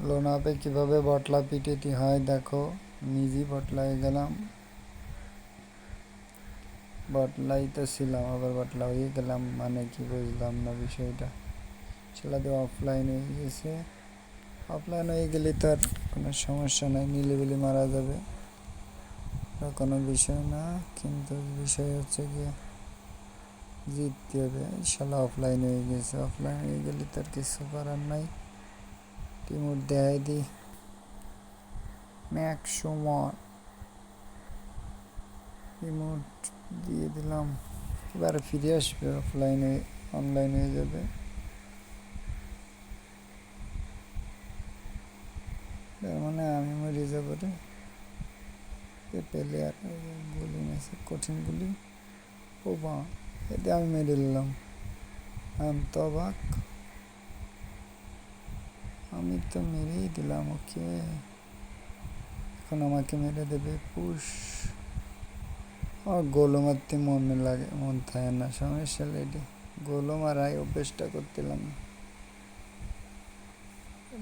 লোনাপে কিভাবে বটলা পিটিটি হয় দেখো। নিজেই বটলায় গেলাম, বটলাই তো ছিলাম আবার বটলা হয়ে গেলাম, মানে কি বুঝলাম না বিষয়টা। ছেলেতে অফলাইন হয়ে গেছে। অফলাইন হয়ে গেলে তো আর কোনো সমস্যা নাই, নিলিবিলি মারা যাবে, কোনো বিষয় না। কিন্তু বিষয় হচ্ছে গিয়ে জিততে হবে। শালা অফলাইন হয়ে গেছে, অফলাইন হয়ে গেলে তো আর কিছু করার নাই। টিমুর দেখাই দি ম্যাক সময় রিমোট দিয়ে দিলাম। এবার ফিরে আসবে, অফলাইনে অনলাইন হয়ে যাবে। তার মানে আমি মরে যাবো রে। পেলে আর গুলি মেসে কঠিন গুলি। ও বা, এতে আমি মেরে নিলাম। আমি তো অবাক, আমি তো মেরেই দিলাম ওকে। এখন আমাকে মেরে দেবে পুশ। গোলও মারতে মনে লাগে, মন থাকে না, সমস্যা লেডি। গোলও মারাই অভ্যেসটা করতেলাম।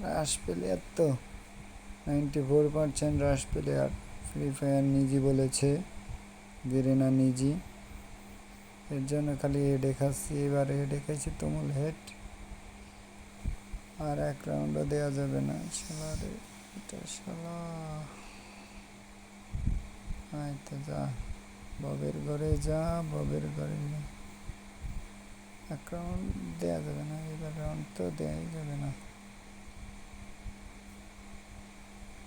রাশ প্লেয়ার তো 94% রাশ প্লেয়ার। ফ্রি ফায়ার নিজে বলেছে, গেরেনা নিজে। এর জন্য খালি হেডে খাচ্ছি, এবারে হেডে খাইছি তুমুল হেড। আর এক রাউন্ডও দেওয়া যাবে না শালা রে, এটা শালা। তো যা, ববের ঘরে যা, ববের ঘরে যা। এক রাউন্ড দেওয়া যাবে না, এবার রাউন্ড তো দেওয়াই যাবে না।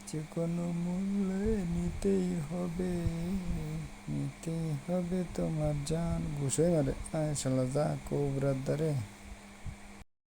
যে কোনো মূল্যে নিতেই হবে, নিতেই হবে তোমার জান। ঘুষোই মারে শালা, যা কোবরার দ্বারে।